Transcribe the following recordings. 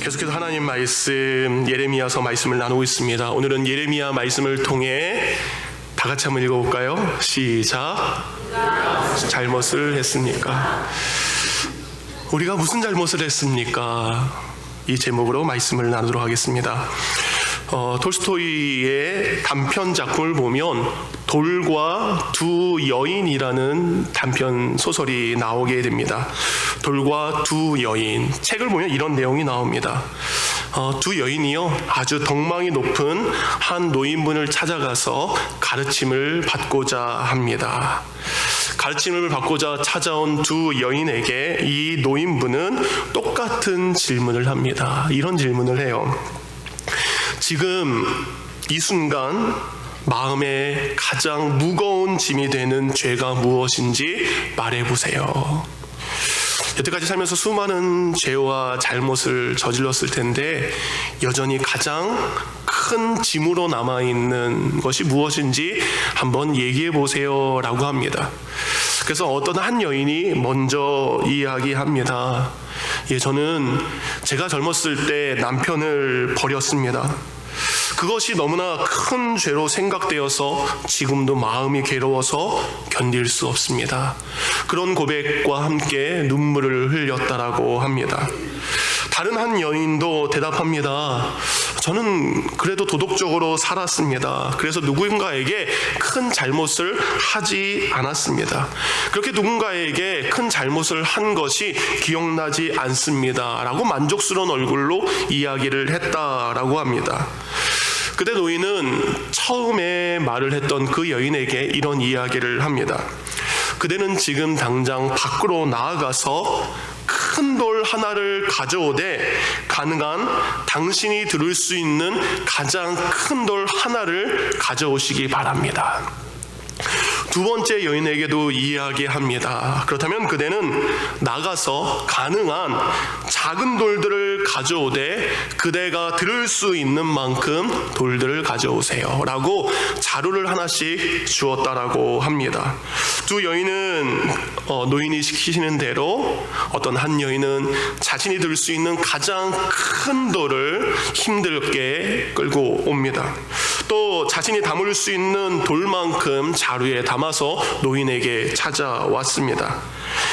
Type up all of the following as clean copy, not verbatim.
계속해서 하나님 말씀 예레미야서 말씀을 나누고 있습니다. 오늘은 예레미야 말씀을 통해 다 같이 한번 읽어볼까요? 시작. 잘못을 했습니까? 우리가 무슨 잘못을 했습니까? 이 제목으로 말씀을 나누도록 하겠습니다. 톨스토이의 단편 작품을 보면 돌과 두 여인이라는 단편 소설이 나오게 됩니다. 돌과 두 여인, 책을 보면 이런 내용이 나옵니다. 두 여인이요, 아주 덕망이 높은 한 노인분을 찾아가서 가르침을 받고자 합니다. 가르침을 받고자 찾아온 두 여인에게 이 노인분은 똑같은 질문을 합니다. 이런 질문을 해요. 지금 이 순간 마음에 가장 무거운 짐이 되는 죄가 무엇인지 말해보세요. 여태까지 살면서 수많은 죄와 잘못을 저질렀을 텐데 여전히 가장 큰 짐으로 남아있는 것이 무엇인지 한번 얘기해보세요 라고 합니다. 그래서 어떤 한 여인이 먼저 이야기합니다. 저는 제가 젊었을 때 남편을 버렸습니다. 그것이 너무나 큰 죄로 생각되어서 지금도 마음이 괴로워서 견딜 수 없습니다. 그런 고백과 함께 눈물을 흘렸다라고 합니다. 다른 한 여인도 대답합니다. 저는 그래도 도덕적으로 살았습니다. 그래서 누군가에게 큰 잘못을 하지 않았습니다. 그렇게 누군가에게 큰 잘못을 한 것이 기억나지 않습니다. 라고 만족스러운 얼굴로 이야기를 했다라고 합니다. 그때 노인은 처음에 말을 했던 그 여인에게 이런 이야기를 합니다. 그대는 지금 당장 밖으로 나아가서 큰 돌 하나를 가져오되 가능한 당신이 들을 수 있는 가장 큰 돌 하나를 가져오시기 바랍니다. 두 번째 여인에게도 이야기합니다. 그렇다면 그대는 나가서 가능한 작은 돌들을 가져오되 그대가 들을 수 있는 만큼 돌들을 가져오세요 라고 자루를 하나씩 주었다라고 합니다. 두 여인은 노인이 시키시는 대로 어떤 한 여인은 자신이 들 수 있는 가장 큰 돌을 힘들게 끌고 옵니다. 또 자신이 담을 수 있는 돌만큼 자루에 담아서 노인에게 찾아왔습니다.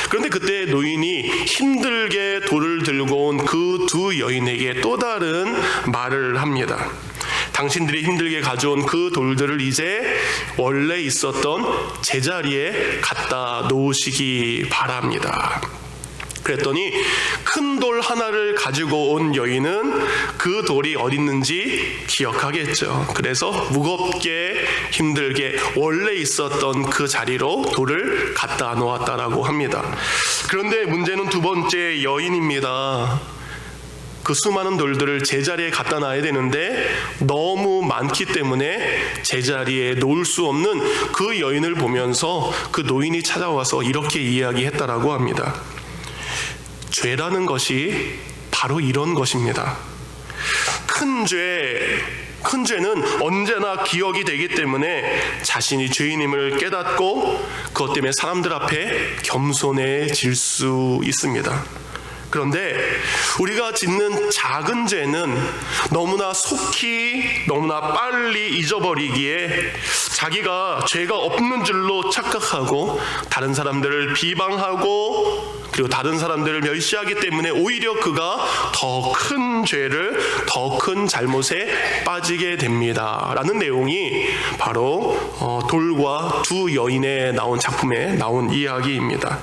그런데 그때 노인이 힘들게 돌을 들고 온 그 두 여인에게 또 다른 말을 합니다. 당신들이 힘들게 가져온 그 돌들을 이제 원래 있었던 제자리에 갖다 놓으시기 바랍니다. 그랬더니 큰 돌 하나를 가지고 온 여인은 그 돌이 어디 있는지 기억하겠죠. 그래서 무겁게 힘들게 원래 있었던 그 자리로 돌을 갖다 놓았다라고 합니다. 그런데 문제는 두 번째 여인입니다. 그 수많은 돌들을 제자리에 갖다 놔야 되는데 너무 많기 때문에 제자리에 놓을 수 없는 그 여인을 보면서 그 노인이 찾아와서 이렇게 이야기했다라고 합니다. 죄라는 것이 바로 이런 것입니다. 큰 죄는 언제나 기억이 되기 때문에 자신이 죄인임을 깨닫고 그것 때문에 사람들 앞에 겸손해질 수 있습니다. 그런데 우리가 짓는 작은 죄는 너무나 속히 너무나 빨리 잊어버리기에 자기가 죄가 없는 줄로 착각하고 다른 사람들을 비방하고 그리고 다른 사람들을 멸시하기 때문에 오히려 그가 더 큰 죄를 더 큰 잘못에 빠지게 됩니다 라는 내용이 바로 돌과 두 여인에 나온 작품에 나온 이야기입니다.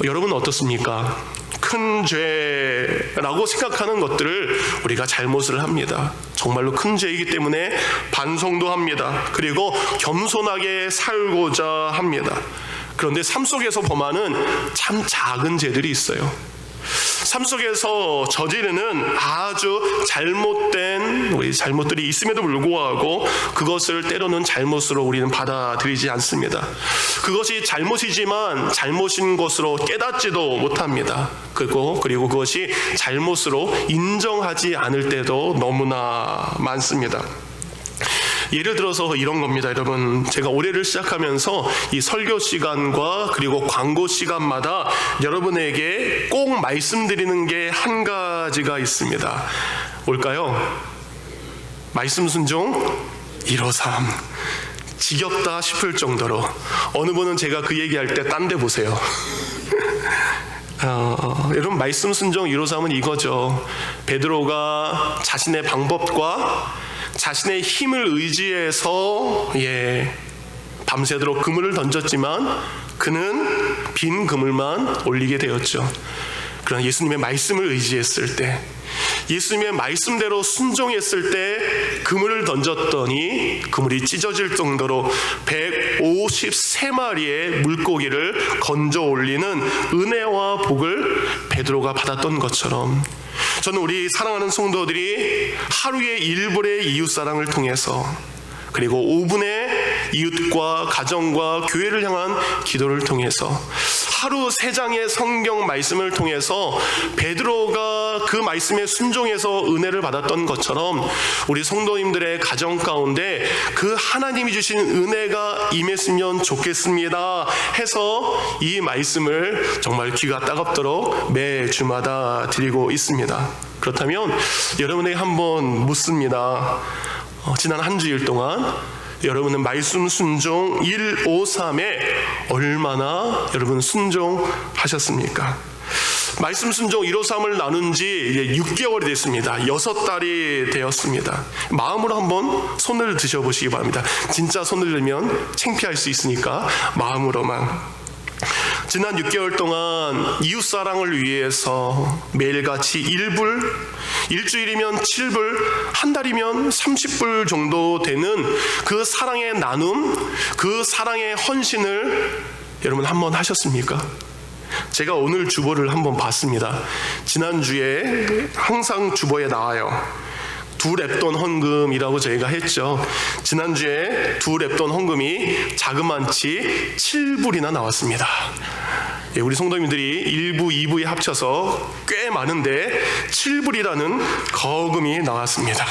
여러분은 어떻습니까? 큰 죄라고 생각하는 것들을 우리가 잘못을 합니다. 정말로 큰 죄이기 때문에 반성도 합니다. 그리고 겸손하게 살고자 합니다. 그런데 삶 속에서 범하는 참 작은 죄들이 있어요. 삶 속에서 저지르는 아주 잘못된 우리 잘못들이 있음에도 불구하고 그것을 때로는 잘못으로 우리는 받아들이지 않습니다. 그것이 잘못이지만 잘못인 것으로 깨닫지도 못합니다. 그리고 그것이 잘못으로 인정하지 않을 때도 너무나 많습니다. 예를 들어서 이런 겁니다, 여러분. 제가 올해를 시작하면서 이 설교 시간과 그리고 광고 시간마다 여러분에게 꼭 말씀드리는 게 한 가지가 있습니다. 뭘까요? 말씀 순종 153. 지겹다 싶을 정도로. 어느 분은 제가 그 얘기할 때 딴 데 보세요. 여러분, 말씀 순종 153은 이거죠. 베드로가 자신의 방법과 자신의 힘을 의지해서 밤새도록 그물을 던졌지만 그는 빈 그물만 올리게 되었죠. 그러나 예수님의 말씀을 의지했을 때, 예수님의 말씀대로 순종했을 때 그물을 던졌더니 그물이 찢어질 정도로 153마리의 물고기를 건져 올리는 은혜와 복을 베드로가 받았던 것처럼, 저는 우리 사랑하는 성도들이 하루의 1분의 이웃사랑을 통해서, 그리고 5분의 이웃과 가정과 교회를 향한 기도를 통해서, 하루 3장의 성경 말씀을 통해서 베드로가 그 말씀에 순종해서 은혜를 받았던 것처럼 우리 성도님들의 가정 가운데 그 하나님이 주신 은혜가 임했으면 좋겠습니다 해서 이 말씀을 정말 귀가 따갑도록 매주마다 드리고 있습니다. 그렇다면 여러분에게 한번 묻습니다. 지난 한 주일 동안 여러분은 말씀 순종 153에 얼마나 여러분 순종하셨습니까? 말씀 순종 153을 나눈 지 이제 6개월이 됐습니다. 6달이 되었습니다. 마음으로 한번 손을 드셔보시기 바랍니다. 진짜 손을 들면 창피할 수 있으니까 마음으로만. 지난 6개월 동안 이웃사랑을 위해서 매일같이 1불, 일주일이면 7불, 한 달이면 30불 정도 되는 그 사랑의 나눔, 그 사랑의 헌신을 여러분 한번 하셨습니까? 제가 오늘 주보를 한번 봤습니다. 지난주에 항상 주보에 나와요. 두 랩돈 헌금이라고 저희가 했죠. 지난주에 두 랩돈 헌금이 자그만치 7불이나 나왔습니다. 우리 성도님들이 1부, 2부에 합쳐서 꽤 많은데 7불이라는 거금이 나왔습니다.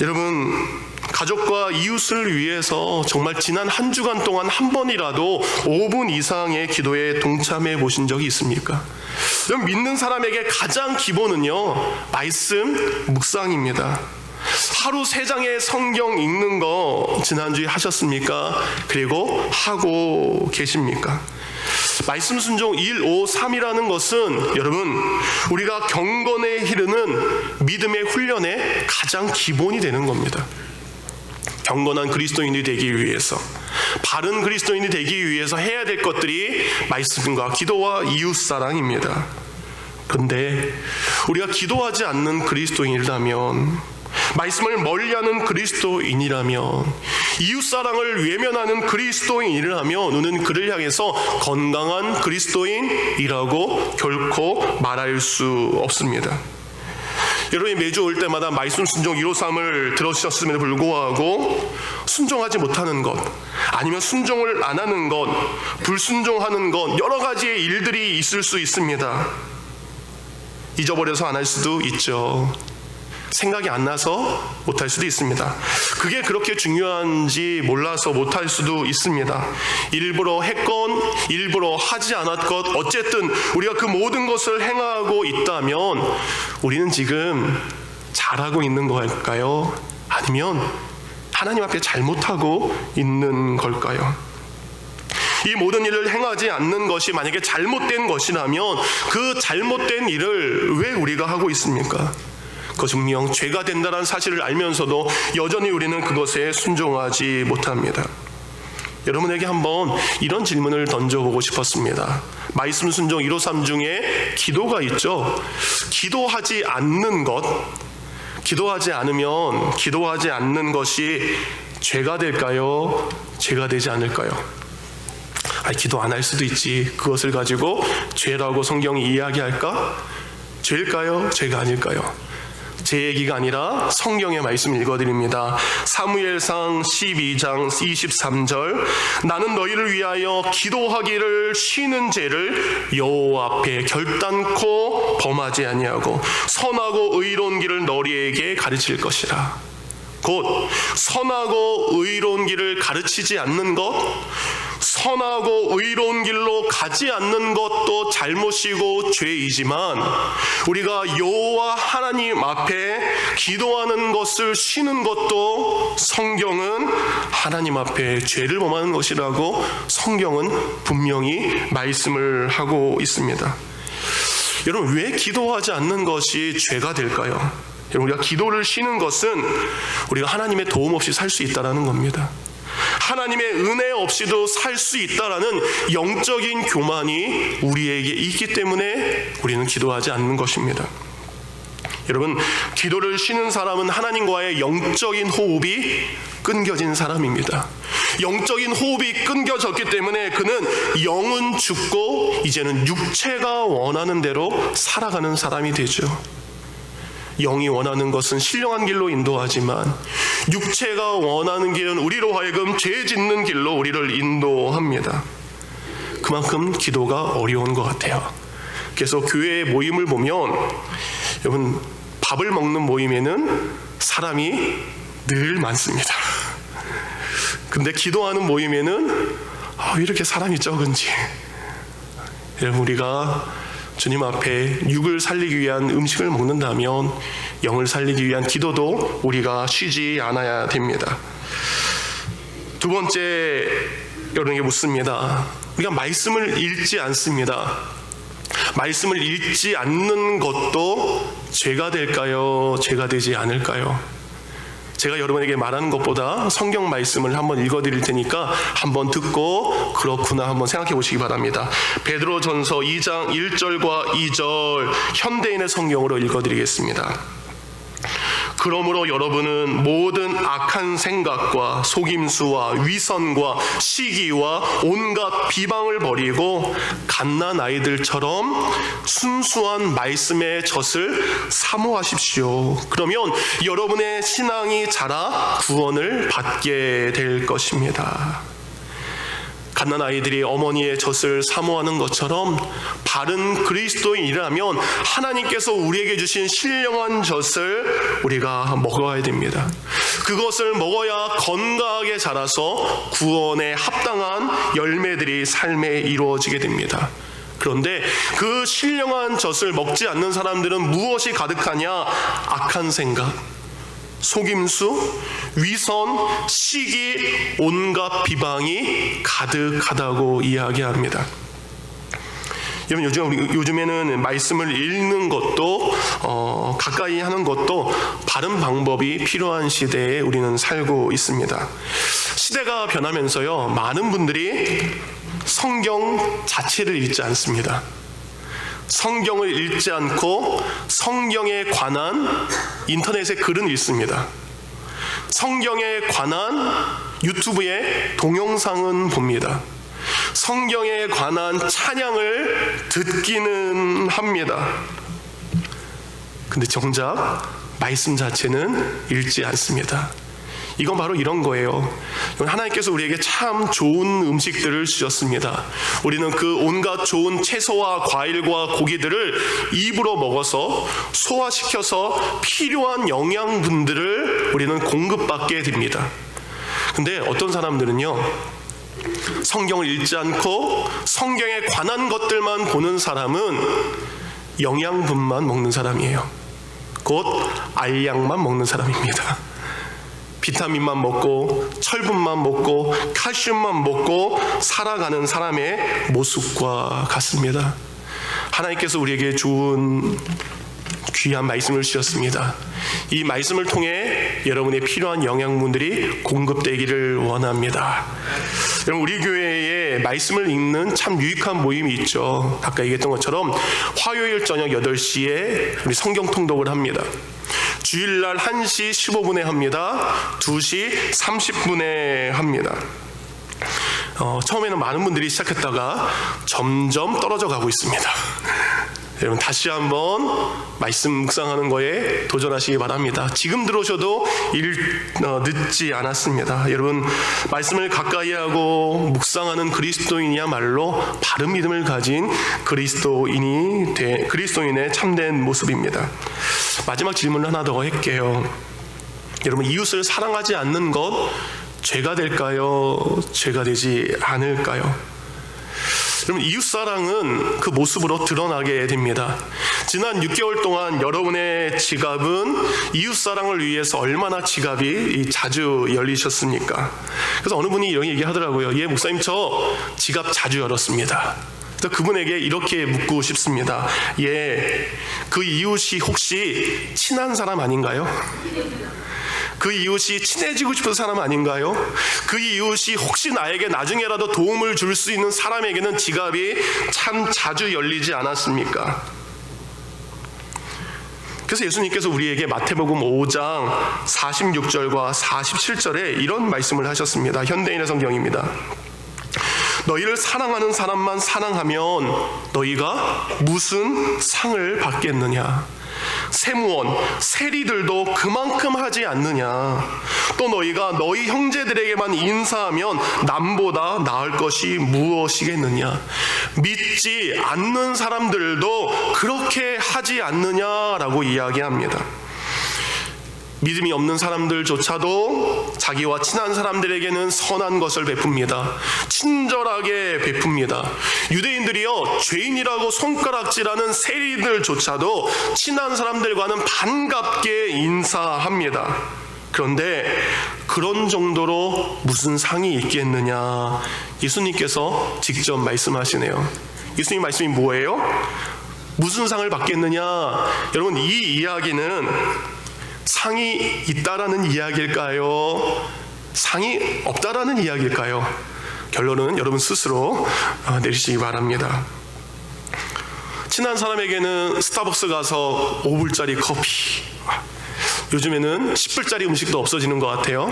여러분, 가족과 이웃을 위해서 정말 지난 한 주간 동안 한 번이라도 5분 이상의 기도에 동참해 보신 적이 있습니까? 여러분, 믿는 사람에게 가장 기본은요, 말씀 묵상입니다. 하루 3장의 성경 읽는 거 지난주에 하셨습니까? 그리고 하고 계십니까? 말씀 순종 153이라는 것은 여러분, 우리가 경건에 이르는 믿음의 훈련의 가장 기본이 되는 겁니다. 경건한 그리스도인이 되기 위해서, 바른 그리스도인이 되기 위해서 해야 될 것들이 말씀과 기도와 이웃사랑입니다. 그런데 우리가 기도하지 않는 그리스도인이라면, 말씀을 멀리하는 그리스도인이라면, 이웃사랑을 외면하는 그리스도인이라면 우리는 그를 향해서 건강한 그리스도인이라고 결코 말할 수 없습니다. 여러분이 매주 올 때마다 말씀 순종 153을 들으셨음에도 불구하고 순종하지 못하는 것, 아니면 순종을 안 하는 것, 불순종하는 것, 여러 가지의 일들이 있을 수 있습니다. 잊어버려서 안 할 수도 있죠. 생각이 안 나서 못할 수도 있습니다. 그게 그렇게 중요한지 몰라서 못할 수도 있습니다. 일부러 했건 일부러 하지 않았건 어쨌든 우리가 그 모든 것을 행하고 있다면 우리는 지금 잘하고 있는 걸까요? 아니면 하나님 앞에 잘못하고 있는 걸까요? 이 모든 일을 행하지 않는 것이 만약에 잘못된 것이라면 그 잘못된 일을 왜 우리가 하고 있습니까? 그것은 분명 죄가 된다는 사실을 알면서도 여전히 우리는 그것에 순종하지 못합니다. 여러분에게 한번 이런 질문을 던져보고 싶었습니다. 말씀 순종 153 중에 기도가 있죠. 기도하지 않는 것, 기도하지 않으면 기도하지 않는 것이 죄가 될까요? 죄가 되지 않을까요? 기도 안 할 수도 있지. 그것을 가지고 죄라고 성경이 이야기할까? 죄일까요? 죄가 아닐까요? 제 얘기가 아니라 성경의 말씀 읽어드립니다. 사무엘상 12장 23절, 나는 너희를 위하여 기도하기를 쉬는 죄를 여호와 앞에 결단코 범하지 아니하고 선하고 의로운 길을 너희에게 가르칠 것이라. 곧 선하고 의로운 길을 가르치지 않는 것, 선하고 의로운 길로 가지 않는 것도 잘못이고 죄이지만 우리가 여호와 하나님 앞에 기도하는 것을 쉬는 것도 성경은 하나님 앞에 죄를 범하는 것이라고 성경은 분명히 말씀을 하고 있습니다. 여러분, 왜 기도하지 않는 것이 죄가 될까요? 우리가 기도를 쉬는 것은 우리가 하나님의 도움 없이 살 수 있다는 겁니다. 하나님의 은혜 없이도 살 수 있다라는 영적인 교만이 우리에게 있기 때문에 우리는 기도하지 않는 것입니다. 여러분, 기도를 쉬는 사람은 하나님과의 영적인 호흡이 끊겨진 사람입니다. 영적인 호흡이 끊겨졌기 때문에 그는 영은 죽고 이제는 육체가 원하는 대로 살아가는 사람이 되죠. 영이 원하는 것은 신령한 길로 인도하지만 육체가 원하는 길은 우리로 하여금 죄 짓는 길로 우리를 인도합니다. 그만큼 기도가 어려운 것 같아요. 그래서 교회의 모임을 보면 여러분, 밥을 먹는 모임에는 사람이 늘 많습니다. 근데 기도하는 모임에는 왜 이렇게 사람이 적은지. 여러분, 우리가 주님 앞에 육을 살리기 위한 음식을 먹는다면 영을 살리기 위한 기도도 우리가 쉬지 않아야 됩니다. 두 번째, 여러분에게 묻습니다. 우리가 말씀을 읽지 않습니다. 말씀을 읽지 않는 것도 죄가 될까요? 죄가 되지 않을까요? 제가 여러분에게 말하는 것보다 성경 말씀을 한번 읽어드릴 테니까 한번 듣고 그렇구나 한번 생각해 보시기 바랍니다. 베드로전서 2장 1절과 2절 현대인의 성경으로 읽어드리겠습니다. 그러므로 여러분은 모든 악한 생각과 속임수와 위선과 시기와 온갖 비방을 버리고 갓난 아이들처럼 순수한 말씀의 젖을 사모하십시오. 그러면 여러분의 신앙이 자라 구원을 받게 될 것입니다. 갓난 아이들이 어머니의 젖을 사모하는 것처럼 바른 그리스도인이라면 하나님께서 우리에게 주신 신령한 젖을 우리가 먹어야 됩니다. 그것을 먹어야 건강하게 자라서 구원에 합당한 열매들이 삶에 이루어지게 됩니다. 그런데 그 신령한 젖을 먹지 않는 사람들은 무엇이 가득하냐? 악한 생각, 속임수, 위선, 시기, 온갖 비방이 가득하다고 이야기합니다. 여러분, 요즘에는 말씀을 읽는 것도 가까이 하는 것도 바른 방법이 필요한 시대에 우리는 살고 있습니다. 시대가 변하면서요, 많은 분들이 성경 자체를 읽지 않습니다. 성경을 읽지 않고 성경에 관한 인터넷의 글은 읽습니다. 성경에 관한 유튜브의 동영상은 봅니다. 성경에 관한 찬양을 듣기는 합니다. 근데 정작 말씀 자체는 읽지 않습니다. 이건 바로 이런 거예요. 하나님께서 우리에게 참 좋은 음식들을 주셨습니다. 우리는 그 온갖 좋은 채소와 과일과 고기들을 입으로 먹어서 소화시켜서 필요한 영양분들을 우리는 공급받게 됩니다. 근데 어떤 사람들은요, 성경을 읽지 않고 성경에 관한 것들만 보는 사람은 영양분만 먹는 사람이에요. 곧 알약만 먹는 사람입니다. 비타민만 먹고 철분만 먹고 칼슘만 먹고 살아가는 사람의 모습과 같습니다. 하나님께서 우리에게 좋은 귀한 말씀을 주셨습니다. 이 말씀을 통해 여러분의 필요한 영양분들이 공급되기를 원합니다. 여러분, 우리 교회에 말씀을 읽는 참 유익한 모임이 있죠. 아까 얘기했던 것처럼 화요일 저녁 8시에 우리 성경 통독을 합니다. 주일날 1시 15분에 합니다. 2시 30분에 합니다. 처음에는 많은 분들이 시작했다가 점점 떨어져 가고 있습니다. 여러분, 다시 한번 말씀 묵상하는 거에 도전하시기 바랍니다. 지금 들어오셔도 늦지 않았습니다. 여러분, 말씀을 가까이 하고 묵상하는 그리스도인이야말로 바른 믿음을 가진 그리스도인의 참된 모습입니다. 마지막 질문을 하나 더 할게요. 여러분, 이웃을 사랑하지 않는 것 죄가 될까요? 죄가 되지 않을까요? 여러분, 이웃사랑은 그 모습으로 드러나게 됩니다. 지난 6개월 동안 여러분의 지갑은 이웃사랑을 위해서 얼마나 지갑이 자주 열리셨습니까? 그래서 어느 분이 이런 얘기 하더라고요. 예, 목사님, 저 지갑 자주 열었습니다. 그래서 그분에게 이렇게 묻고 싶습니다. 예, 그 이웃이 혹시 친한 사람 아닌가요? 그 이웃이 친해지고 싶은 사람 아닌가요? 그 이웃이 혹시 나에게 나중에라도 도움을 줄 수 있는 사람에게는 지갑이 참 자주 열리지 않았습니까? 그래서 예수님께서 우리에게 마태복음 5장 46절과 47절에 이런 말씀을 하셨습니다. 현대인의 성경입니다. 너희를 사랑하는 사람만 사랑하면 너희가 무슨 상을 받겠느냐? 세무원, 세리들도 그만큼 하지 않느냐? 또 너희가 너희 형제들에게만 인사하면 남보다 나을 것이 무엇이겠느냐? 믿지 않는 사람들도 그렇게 하지 않느냐라고 이야기합니다. 믿음이 없는 사람들조차도 자기와 친한 사람들에게는 선한 것을 베풉니다. 친절하게 베풉니다. 유대인들이요, 죄인이라고 손가락질하는 세리들조차도 친한 사람들과는 반갑게 인사합니다. 그런데 그런 정도로 무슨 상이 있겠느냐? 예수님께서 직접 말씀하시네요. 예수님 말씀이 뭐예요? 무슨 상을 받겠느냐? 여러분, 이 이야기는 상이 있다라는 이야기일까요? 상이 없다라는 이야기일까요? 결론은 여러분 스스로 내리시기 바랍니다. 친한 사람에게는 스타벅스 가서 5불짜리 커피, 요즘에는 10불짜리 음식도 없어지는 것 같아요.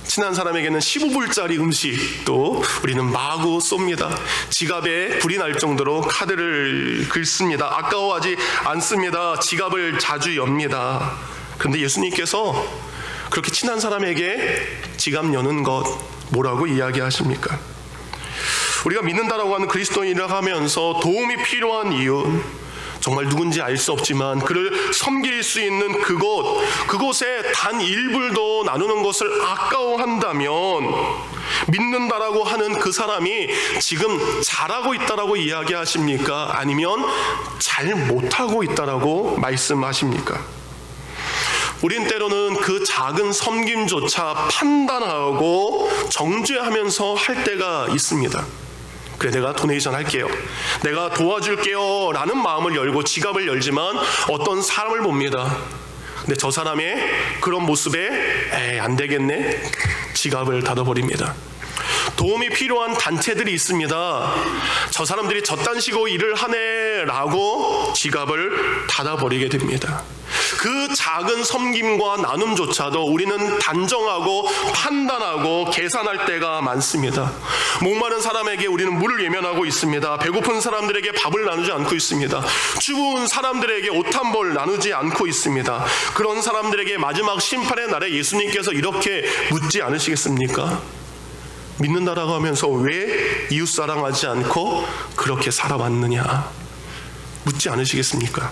친한 사람에게는 15불짜리 음식도 우리는 마구 쏩니다. 지갑에 불이 날 정도로 카드를 긁습니다. 아까워하지 않습니다. 지갑을 자주 엽니다. 그런데 예수님께서 그렇게 친한 사람에게 지갑 여는 것 뭐라고 이야기하십니까? 우리가 믿는다라고 하는 그리스도인이라 하면서 도움이 필요한 이유, 정말 누군지 알 수 없지만 그를 섬길 수 있는 그곳에 단 1불도 나누는 것을 아까워한다면 믿는다라고 하는 그 사람이 지금 잘하고 있다라고 이야기하십니까? 아니면 잘 못하고 있다라고 말씀하십니까? 우린 때로는 그 작은 섬김조차 판단하고 정죄하면서 할 때가 있습니다. 그래, 내가 도네이션 할게요, 내가 도와줄게요 라는 마음을 열고 지갑을 열지만 어떤 사람을 봅니다. 근데 저 사람의 그런 모습에 안 되겠네, 지갑을 닫아버립니다. 도움이 필요한 단체들이 있습니다. 저 사람들이 저딴 식으로 일을 하네 라고 지갑을 닫아버리게 됩니다. 그 작은 섬김과 나눔조차도 우리는 단정하고 판단하고 계산할 때가 많습니다. 목마른 사람에게 우리는 물을 예면하고 있습니다. 배고픈 사람들에게 밥을 나누지 않고 있습니다. 추운 사람들에게 옷 한 벌 나누지 않고 있습니다. 그런 사람들에게 마지막 심판의 날에 예수님께서 이렇게 묻지 않으시겠습니까? 믿는다라고 하면서 왜 이웃사랑하지 않고 그렇게 살아왔느냐? 묻지 않으시겠습니까?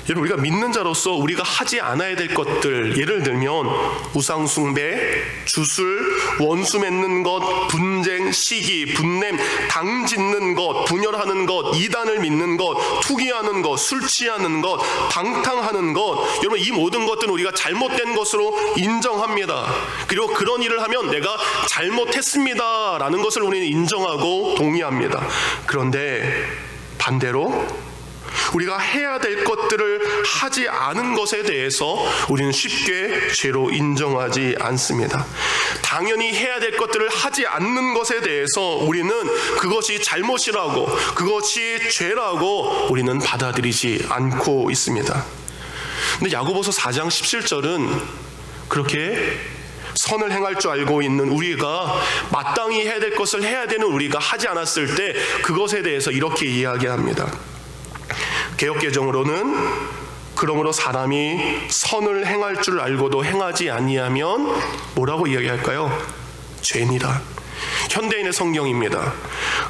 여러분, 우리가 믿는 자로서 우리가 하지 않아야 될 것들, 예를 들면 우상숭배, 주술, 원수 맺는 것, 분쟁, 시기, 분냄, 당 짓는 것, 분열하는 것, 이단을 믿는 것, 투기하는 것, 술 취하는 것, 방탕하는 것, 여러분, 이 모든 것들은 우리가 잘못된 것으로 인정합니다. 그리고 그런 일을 하면 내가 잘못했습니다 라는 것을 우리는 인정하고 동의합니다. 그런데 반대로 우리가 해야 될 것들을 하지 않은 것에 대해서 우리는 쉽게 죄로 인정하지 않습니다. 당연히 해야 될 것들을 하지 않는 것에 대해서 우리는 그것이 잘못이라고, 그것이 죄라고 우리는 받아들이지 않고 있습니다. 근데 야고보서 4장 17절은 그렇게 선을 행할 줄 알고 있는 우리가 마땅히 해야 될 것을 해야 되는 우리가 하지 않았을 때 그것에 대해서 이렇게 이야기합니다. 개역개정으로는 그러므로 사람이 선을 행할 줄 알고도 행하지 아니하면 뭐라고 이야기할까요? 죄니라. 현대인의 성경입니다.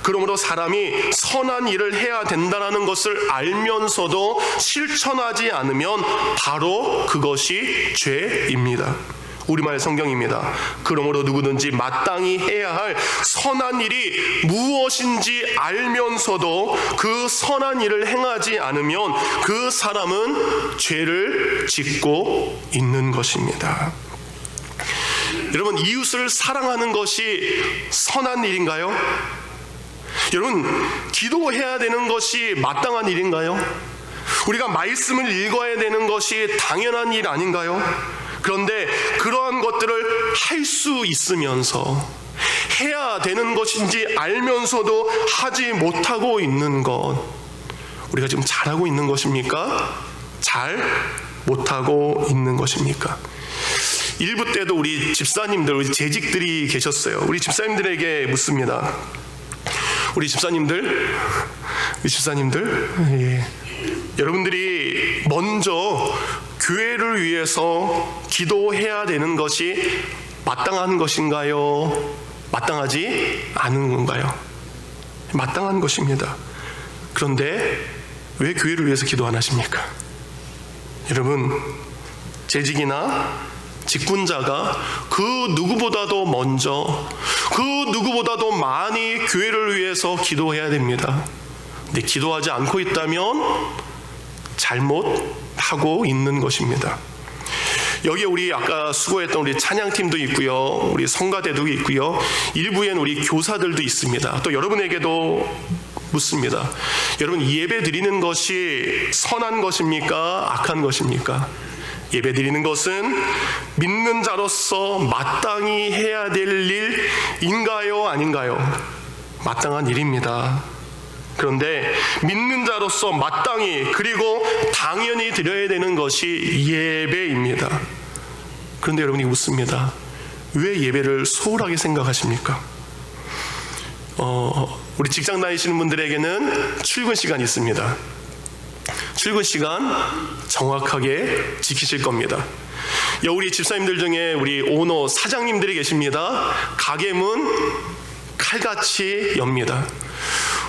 그러므로 사람이 선한 일을 해야 된다는 것을 알면서도 실천하지 않으면 바로 그것이 죄입니다. 우리말 성경입니다. 그러므로 누구든지 마땅히 해야 할 선한 일이 무엇인지 알면서도 그 선한 일을 행하지 않으면 그 사람은 죄를 짓고 있는 것입니다. 여러분, 이웃을 사랑하는 것이 선한 일인가요? 여러분, 기도해야 되는 것이 마땅한 일인가요? 우리가 말씀을 읽어야 되는 것이 당연한 일 아닌가요? 그런데 그러한 것들을 할 수 있으면서 해야 되는 것인지 알면서도 하지 못하고 있는 것, 우리가 지금 잘하고 있는 것입니까? 잘 못하고 있는 것입니까? 일부 때도 우리 집사님들, 우리 재직들이 계셨어요. 우리 집사님들에게 묻습니다. 우리 집사님들, 예. 여러분들이 먼저 교회를 위해서 기도해야 되는 것이 마땅한 것인가요? 마땅하지 않은 건가요? 마땅한 것입니다. 그런데 왜 교회를 위해서 기도 안 하십니까? 여러분, 재직이나 직분자가 그 누구보다도 먼저, 그 누구보다도 많이 교회를 위해서 기도해야 됩니다. 근데 기도하지 않고 있다면 잘못하고 있는 것입니다. 여기에 우리 아까 수고했던 우리 찬양팀도 있고요, 우리 성가대도 있고요, 일부엔 우리 교사들도 있습니다. 또 여러분에게도 묻습니다. 여러분, 예배 드리는 것이 선한 것입니까? 악한 것입니까? 예배 드리는 것은 믿는 자로서 마땅히 해야 될 일인가요? 아닌가요? 마땅한 일입니다. 그런데 믿는 자로서 마땅히, 그리고 당연히 드려야 되는 것이 예배입니다. 그런데 여러분이 묻습니다. 왜 예배를 소홀하게 생각하십니까? 우리 직장 다니시는 분들에게는 출근 시간이 있습니다. 출근 시간 정확하게 지키실 겁니다. 우리 집사님들 중에 우리 오너 사장님들이 계십니다. 가게 문 칼같이 엽니다.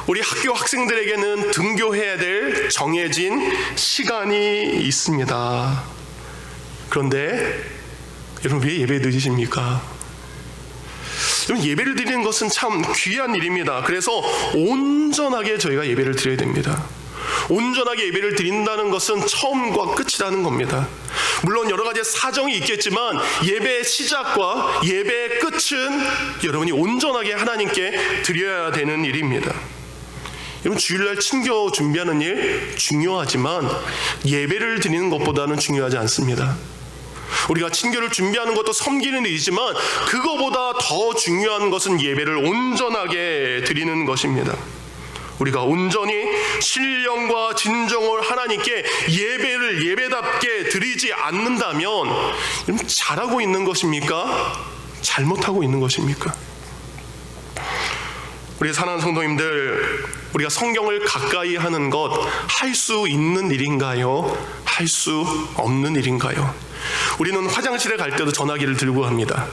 우리 학교 학생들에게는 등교해야 될 정해진 시간이 있습니다. 그런데 여러분, 왜 예배 드리십니까? 여러분, 예배를 드리는 것은 참 귀한 일입니다. 그래서 온전하게 저희가 예배를 드려야 됩니다. 온전하게 예배를 드린다는 것은 처음과 끝이라는 겁니다. 물론 여러 가지 사정이 있겠지만 예배의 시작과 예배의 끝은 여러분이 온전하게 하나님께 드려야 되는 일입니다. 여러분, 주일날 친교 준비하는 일 중요하지만 예배를 드리는 것보다는 중요하지 않습니다. 우리가 친교를 준비하는 것도 섬기는 일이지만 그거보다 더 중요한 것은 예배를 온전하게 드리는 것입니다. 우리가 온전히 신령과 진정을 하나님께 예배를 예배답게 드리지 않는다면 잘하고 있는 것입니까? 잘못하고 있는 것입니까? 우리 사랑하는 성도님들, 우리가 성경을 가까이 하는 것 할 수 있는 일인가요? 할 수 없는 일인가요? 우리는 화장실에 갈 때도 전화기를 들고 갑니다.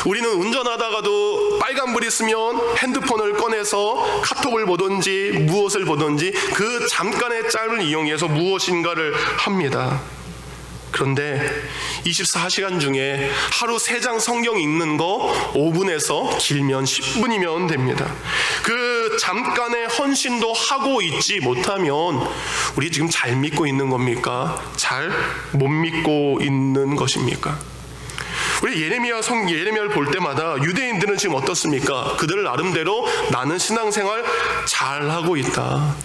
우리는 운전하다가도 빨간불이 있으면 핸드폰을 꺼내서 카톡을 보든지 무엇을 보든지 그 잠깐의 짬을 이용해서 무엇인가를 합니다. 그런데 24시간 중에 하루 3장 성경 읽는 거 5분에서 길면 10분이면 됩니다. 그 잠깐의 헌신도 하고 있지 못하면 우리 지금 잘 믿고 있는 겁니까? 잘 못 믿고 있는 것입니까? 우리 예레미야를 볼 때마다 유대인들은 지금 어떻습니까? 그들 나름대로 나는 신앙생활 잘하고 있다,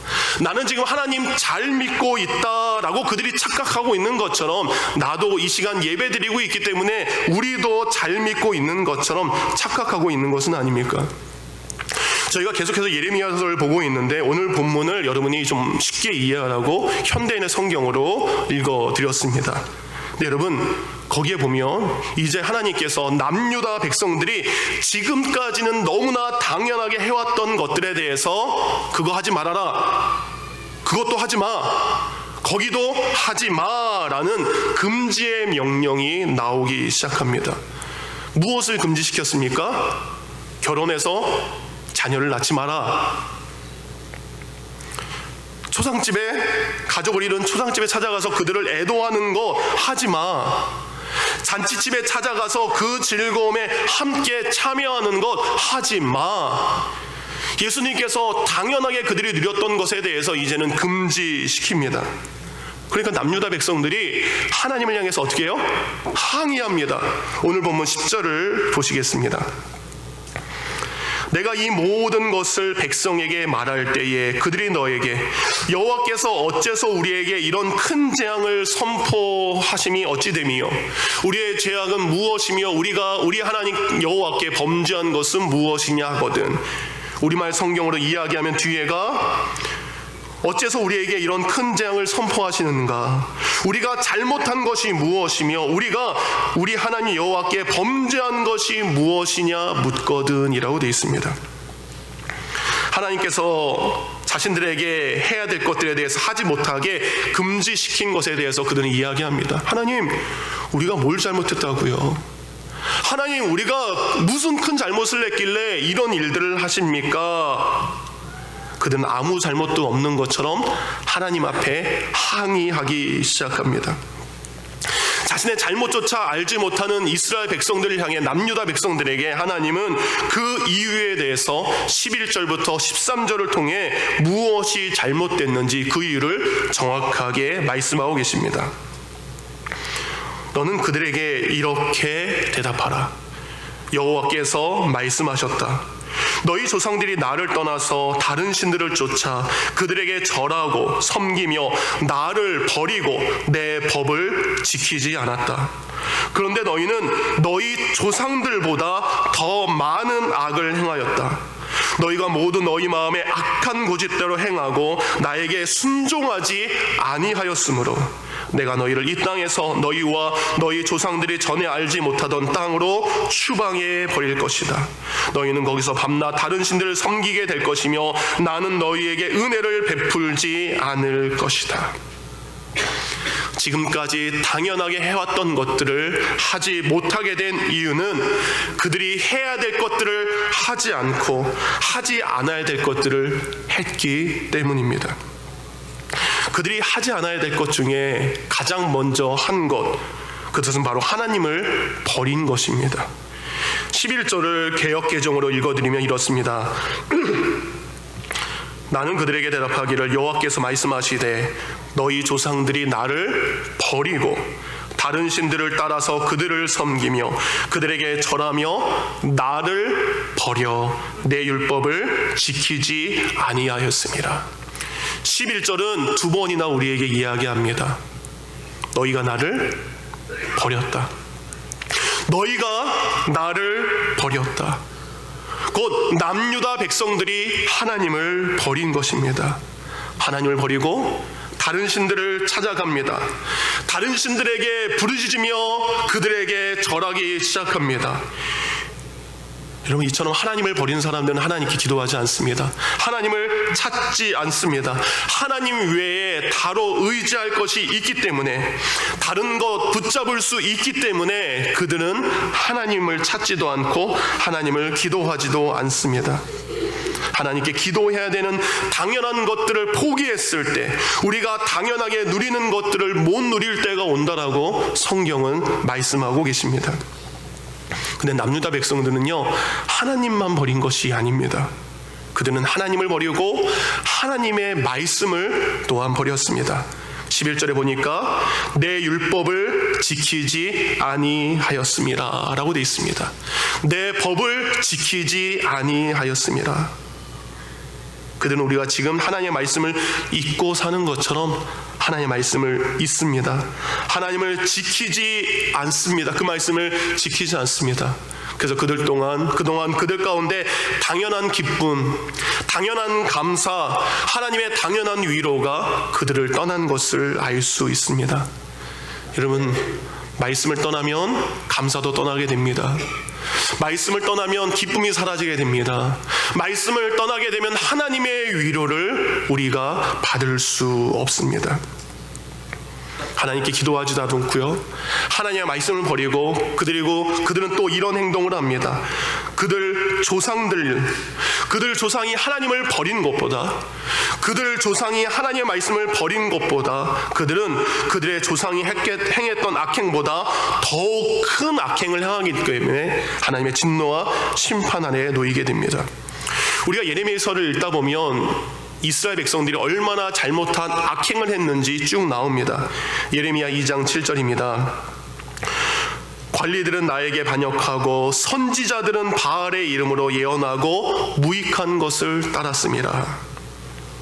나는 지금 하나님 잘 믿고 있다라고 그들이 착각하고 있는 것처럼 나도 이 시간 예배 드리고 있기 때문에 우리도 잘 믿고 있는 것처럼 착각하고 있는 것은 아닙니까? 저희가 계속해서 예레미야서를 보고 있는데 오늘 본문을 여러분이 좀 쉽게 이해하라고 현대인의 성경으로 읽어드렸습니다. 네, 여러분, 거기에 보면 이제 하나님께서 남유다 백성들이 지금까지는 너무나 당연하게 해왔던 것들에 대해서 그거 하지 말아라, 그것도 하지 마, 거기도 하지 마라는 금지의 명령이 나오기 시작합니다. 무엇을 금지시켰습니까? 결혼해서 자녀를 낳지 마라. 초상집에, 가족을 잃은 초상집에 찾아가서 그들을 애도하는 거 하지 마. 잔치집에 찾아가서 그 즐거움에 함께 참여하는 것 하지 마. 예수님께서 당연하게 그들이 누렸던 것에 대해서 이제는 금지시킵니다. 그러니까 남유다 백성들이 하나님을 향해서 어떻게 해요? 항의합니다. 오늘 본문 10절을 보시겠습니다. 내가 이 모든 것을 백성에게 말할 때에 그들이 너에게 여호와께서 어째서 우리에게 이런 큰 재앙을 선포하심이 어찌 됨이요? 우리의 죄악은 무엇이며 우리가 우리 하나님 여호와께 범죄한 것은 무엇이냐 하거든. 우리말 성경으로 이야기하면 뒤에가 어째서 우리에게 이런 큰 재앙을 선포하시는가? 우리가 잘못한 것이 무엇이며 우리가 우리 하나님 여호와께 범죄한 것이 무엇이냐 묻거든이라고 되어 있습니다. 하나님께서 자신들에게 해야 될 것들에 대해서 하지 못하게 금지시킨 것에 대해서 그들은 이야기합니다. 하나님, 우리가 뭘 잘못했다고요? 하나님, 우리가 무슨 큰 잘못을 했길래 이런 일들을 하십니까? 그들은 아무 잘못도 없는 것처럼 하나님 앞에 항의하기 시작합니다. 자신의 잘못조차 알지 못하는 이스라엘 백성들을 향해 남유다 백성들에게 하나님은 그 이유에 대해서 11절부터 13절을 통해 무엇이 잘못됐는지 그 이유를 정확하게 말씀하고 계십니다. 너는 그들에게 이렇게 대답하라. 여호와께서 말씀하셨다. 너희 조상들이 나를 떠나서 다른 신들을 쫓아 그들에게 절하고 섬기며 나를 버리고 내 법을 지키지 않았다. 그런데 너희는 너희 조상들보다 더 많은 악을 행하였다. 너희가 모두 너희 마음에 악한 고집대로 행하고 나에게 순종하지 아니하였으므로 내가 너희를 이 땅에서 너희와 너희 조상들이 전에 알지 못하던 땅으로 추방해 버릴 것이다. 너희는 거기서 밤낮 다른 신들을 섬기게 될 것이며 나는 너희에게 은혜를 베풀지 않을 것이다. 지금까지 당연하게 해왔던 것들을 하지 못하게 된 이유는 그들이 해야 될 것들을 하지 않고 하지 않아야 될 것들을 했기 때문입니다. 그들이 하지 않아야 될 것 중에 가장 먼저 한 것, 그것은 바로 하나님을 버린 것입니다. 11절을 개역개정으로 읽어드리면 이렇습니다. 나는 그들에게 대답하기를 여호와께서 말씀하시되 너희 조상들이 나를 버리고 다른 신들을 따라서 그들을 섬기며 그들에게 절하며 나를 버려 내 율법을 지키지 아니하였습니다. 11절은 두 번이나 우리에게 이야기합니다. 너희가 나를 버렸다. 너희가 나를 버렸다. 곧 남유다 백성들이 하나님을 버린 것입니다. 하나님을 버리고 다른 신들을 찾아갑니다. 다른 신들에게 부르짖으며 그들에게 절하기 시작합니다. 여러분, 이처럼 하나님을 버린 사람들은 하나님께 기도하지 않습니다. 하나님을 찾지 않습니다. 하나님 외에 다로 의지할 것이 있기 때문에, 다른 것 붙잡을 수 있기 때문에 그들은 하나님을 찾지도 않고 하나님을 기도하지도 않습니다. 하나님께 기도해야 되는 당연한 것들을 포기했을 때, 우리가 당연하게 누리는 것들을 못 누릴 때가 온다라고 성경은 말씀하고 계십니다. 근데 남유다 백성들은요, 하나님만 버린 것이 아닙니다. 그들은 하나님을 버리고 하나님의 말씀을 또한 버렸습니다. 11절에 보니까 내 율법을 지키지 아니하였음이라 라고 되어 있습니다. 내 법을 지키지 아니하였음이라. 그들은 우리가 지금 하나님의 말씀을 잊고 사는 것처럼 하나님의 말씀을 잊습니다. 하나님을 지키지 않습니다. 그 말씀을 지키지 않습니다. 그래서 그동안 그들 가운데 당연한 기쁨, 당연한 감사, 하나님의 당연한 위로가 그들을 떠난 것을 알 수 있습니다. 여러분, 말씀을 떠나면 감사도 떠나게 됩니다. 말씀을 떠나면 기쁨이 사라지게 됩니다. 말씀을 떠나게 되면 하나님의 위로를 우리가 받을 수 없습니다. 하나님께 기도하지도 않고요, 하나님의 말씀을 버리고 그들은 또 이런 행동을 합니다. 그들 조상들, 그들 조상이 하나님을 버린 것보다, 그들 조상이 하나님의 말씀을 버린 것보다, 그들은 그들의 조상이 행했던 악행보다 더욱 큰 악행을 행하기 때문에 하나님의 진노와 심판 아래에 놓이게 됩니다. 우리가 예레미야서를 읽다 보면 이스라엘 백성들이 얼마나 잘못한 악행을 했는지 쭉 나옵니다. 예레미야 2장 7절입니다. 관리들은 나에게 반역하고 선지자들은 바알의 이름으로 예언하고 무익한 것을 따랐습니다.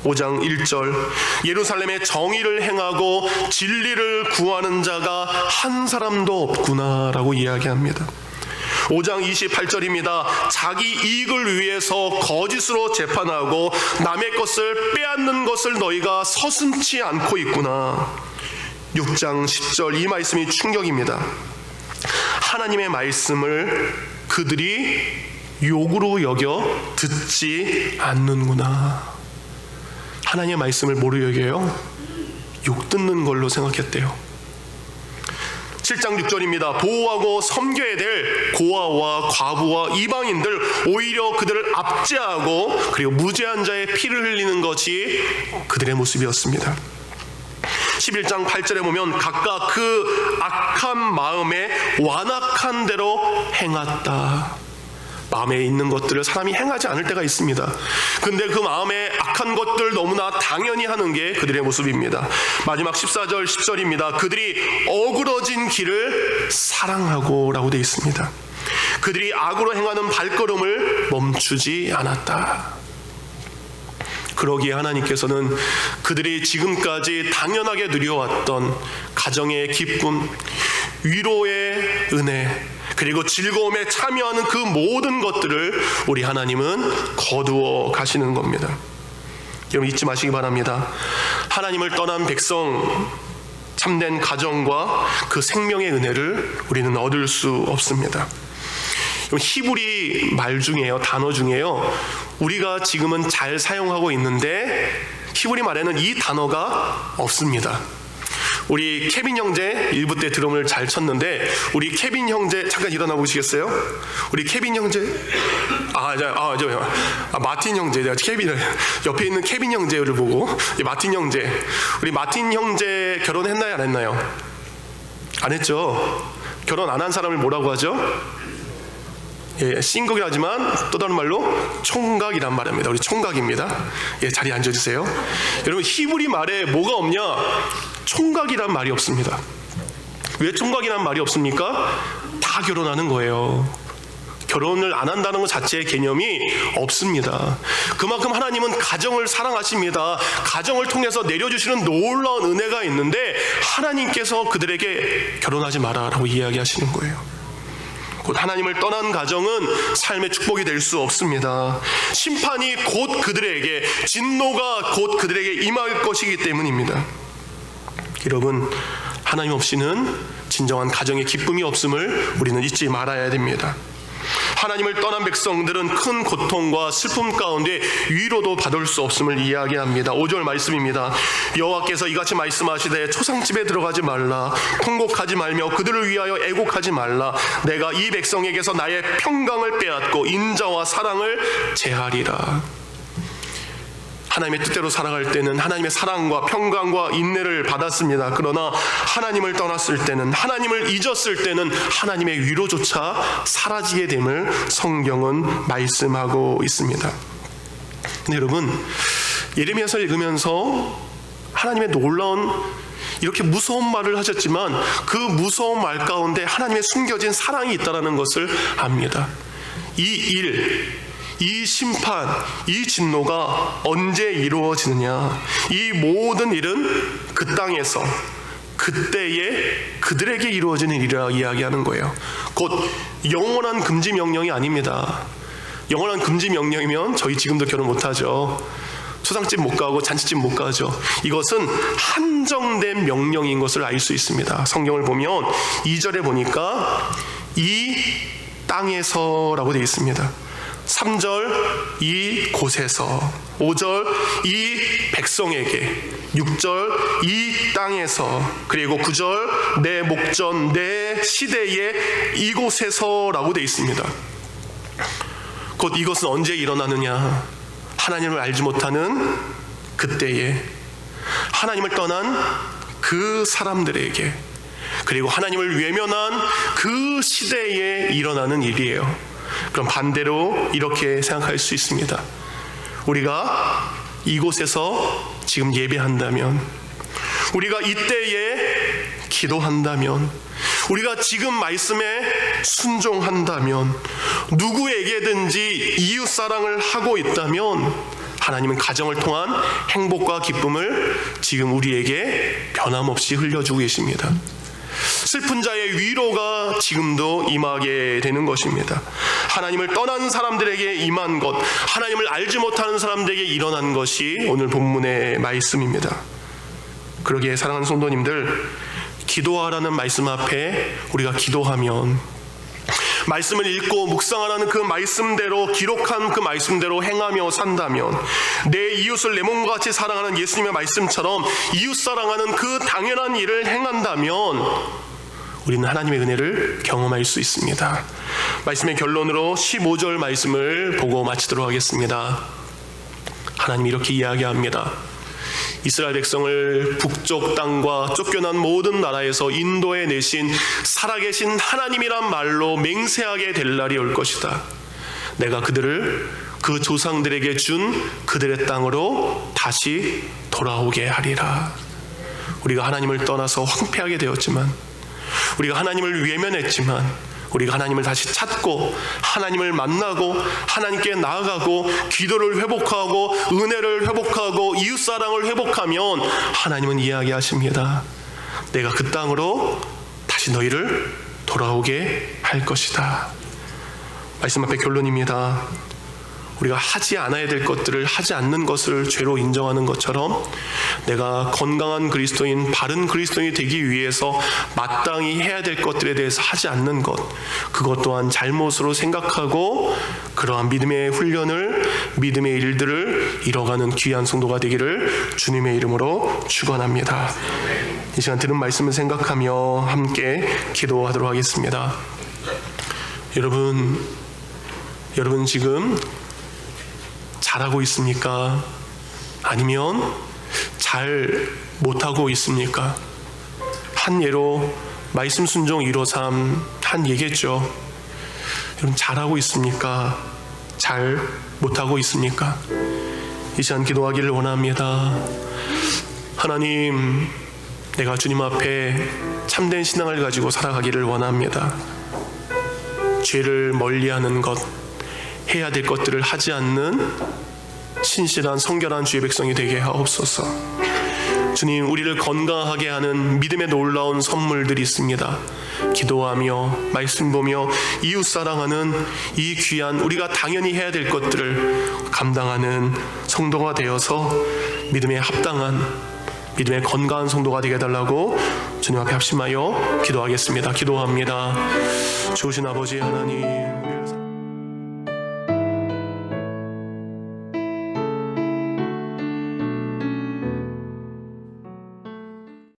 5장 1절, 예루살렘에 정의를 행하고 진리를 구하는 자가 한 사람도 없구나 라고 이야기합니다. 5장 28절입니다. 자기 이익을 위해서 거짓으로 재판하고 남의 것을 빼앗는 것을 너희가 서슴지 않고 있구나. 6장 10절, 이 말씀이 충격입니다. 하나님의 말씀을 그들이 욕으로 여겨 듣지 않는구나. 하나님의 말씀을 뭐로 여겨요? 욕 듣는 걸로 생각했대요. 7장 6절입니다. 보호하고 섬겨야 될 고아와 과부와 이방인들, 오히려 그들을 압제하고 그리고 무죄한 자의 피를 흘리는 것이 그들의 모습이었습니다. 11장 8절에 보면 각각 그 악한 마음에 완악한 대로 행했다. 마음에 있는 것들을 사람이 행하지 않을 때가 있습니다. 근데 그 마음에 악한 것들 너무나 당연히 하는 게 그들의 모습입니다. 마지막 14절 10절입니다. 그들이 어그러진 길을 사랑하고 라고 되어 있습니다. 그들이 악으로 행하는 발걸음을 멈추지 않았다. 그러기에 하나님께서는 그들이 지금까지 당연하게 누려왔던 가정의 기쁨, 위로의 은혜, 그리고 즐거움에 참여하는 그 모든 것들을 우리 하나님은 거두어 가시는 겁니다. 여러분 잊지 마시기 바랍니다. 하나님을 떠난 백성, 참된 가정과 그 생명의 은혜를 우리는 얻을 수 없습니다. 히브리 말 중에요, 단어 중에요, 우리가 지금은 잘 사용하고 있는데 히브리 말에는 이 단어가 없습니다. 우리 케빈 형제 일부 때 드럼을 잘 쳤는데, 우리 케빈 형제 잠깐 일어나 보시겠어요? 우리 케빈 형제, 마틴 형제, 내가 케빈 옆에 있는 케빈 형제를 보고 마틴 형제, 우리 마틴 형제 결혼했나요, 안 했나요? 안 했죠. 결혼 안 한 사람을 뭐라고 하죠? 예, 싱글이라지만 또 다른 말로 총각이란 말입니다. 우리 총각입니다. 예, 자리에 앉아주세요. 여러분 히브리 말에 뭐가 없냐? 총각이란 말이 없습니다. 왜 총각이란 말이 없습니까? 다 결혼하는 거예요. 결혼을 안 한다는 것 자체의 개념이 없습니다. 그만큼 하나님은 가정을 사랑하십니다. 가정을 통해서 내려주시는 놀라운 은혜가 있는데 하나님께서 그들에게 결혼하지 마라 라고 이야기하시는 거예요. 곧 하나님을 떠난 가정은 삶의 축복이 될 수 없습니다. 심판이 곧 그들에게, 진노가 곧 그들에게 임할 것이기 때문입니다. 여러분, 하나님 없이는 진정한 가정의 기쁨이 없음을 우리는 잊지 말아야 됩니다. 하나님을 떠난 백성들은 큰 고통과 슬픔 가운데 위로도 받을 수 없음을 이야기합니다. 5절 말씀입니다. 여호와께서 이같이 말씀하시되 초상집에 들어가지 말라, 통곡하지 말며 그들을 위하여 애곡하지 말라. 내가 이 백성에게서 나의 평강을 빼앗고 인자와 사랑을 제하리라. 하나님의 뜻대로 살아갈 때는 하나님의 사랑과 평강과 인내를 받았습니다. 그러나 하나님을 떠났을 때는, 하나님을 잊었을 때는 하나님의 위로조차 사라지게 됨을 성경은 말씀하고 있습니다. 근데 여러분, 예레미야서 읽으면서 하나님의 놀라운, 이렇게 무서운 말을 하셨지만 그 무서운 말 가운데 하나님의 숨겨진 사랑이 있다는 것을 압니다. 이 심판, 이 진노가 언제 이루어지느냐? 이 모든 일은 그 땅에서 그때에 그들에게 이루어지는 일이라 이야기하는 거예요. 곧 영원한 금지 명령이 아닙니다. 영원한 금지 명령이면 저희 지금도 결혼 못하죠. 초상집 못 가고 잔치집 못 가죠. 이것은 한정된 명령인 것을 알 수 있습니다. 성경을 보면 2절에 보니까 이 땅에서라고 되어 있습니다. 3절 이 곳에서, 5절 이 백성에게, 6절 이 땅에서, 그리고 9절 내 목전 내 시대에 이곳에서 라고 되어 있습니다. 곧 이것은 언제 일어나느냐? 하나님을 알지 못하는 그때에, 하나님을 떠난 그 사람들에게, 그리고 하나님을 외면한 그 시대에 일어나는 일이에요. 그럼 반대로 이렇게 생각할 수 있습니다. 우리가 이곳에서 지금 예배한다면, 우리가 이때에 기도한다면, 우리가 지금 말씀에 순종한다면, 누구에게든지 이웃사랑을 하고 있다면 하나님은 가정을 통한 행복과 기쁨을 지금 우리에게 변함없이 흘려주고 계십니다. 슬픈 자의 위로가 지금도 임하게 되는 것입니다. 하나님을 떠난 사람들에게 임한 것, 하나님을 알지 못하는 사람들에게 일어난 것이 오늘 본문의 말씀입니다. 그러기에 사랑하는 성도님들, 기도하라는 말씀 앞에 우리가 기도하면, 말씀을 읽고 묵상하라는 그 말씀대로, 기록한 그 말씀대로 행하며 산다면, 내 이웃을 내 몸과 같이 사랑하는 예수님의 말씀처럼 이웃 사랑하는 그 당연한 일을 행한다면 우리는 하나님의 은혜를 경험할 수 있습니다. 말씀의 결론으로 15절 말씀을 보고 마치도록 하겠습니다. 하나님이 이렇게 이야기합니다. 이스라엘 백성을 북쪽 땅과 쫓겨난 모든 나라에서 인도해 내신 살아계신 하나님이란 말로 맹세하게 될 날이 올 것이다. 내가 그들을 그 조상들에게 준 그들의 땅으로 다시 돌아오게 하리라. 우리가 하나님을 떠나서 황폐하게 되었지만, 우리가 하나님을 외면했지만, 우리가 하나님을 다시 찾고 하나님을 만나고 하나님께 나아가고 기도를 회복하고 은혜를 회복하고 이웃사랑을 회복하면 하나님은 이야기하십니다. 내가 그 땅으로 다시 너희를 돌아오게 할 것이다. 말씀 앞에 결론입니다. 우리가 하지 않아야 될 것들을 하지 않는 것을 죄로 인정하는 것처럼, 내가 건강한 그리스도인, 바른 그리스도인이 되기 위해서 마땅히 해야 될 것들에 대해서 하지 않는 것, 그것 또한 잘못으로 생각하고 그러한 믿음의 훈련을, 믿음의 일들을 이뤄가는 귀한 성도가 되기를 주님의 이름으로 축원합니다. 이 시간 들은 말씀을 생각하며 함께 기도하도록 하겠습니다. 여러분 지금 잘하고 있습니까? 아니면 잘 못하고 있습니까? 한 예로 말씀 순종 153 한 얘기했죠. 여러분 잘하고 있습니까? 잘 못하고 있습니까? 이 시간 기도하기를 원합니다. 하나님, 내가 주님 앞에 참된 신앙을 가지고 살아가기를 원합니다. 죄를 멀리하는 것, 해야 될 것들을 하지 않는 신실한 성결한 주의 백성이 되게 하옵소서. 주님, 우리를 건강하게 하는 믿음의 놀라운 선물들이 있습니다. 기도하며 말씀 보며 이웃 사랑하는 이 귀한, 우리가 당연히 해야 될 것들을 감당하는 성도가 되어서 믿음에 합당한, 믿음의 건강한 성도가 되게 해달라고 주님 앞에 합심하여 기도하겠습니다. 기도합니다. 좋으신 아버지 하나님,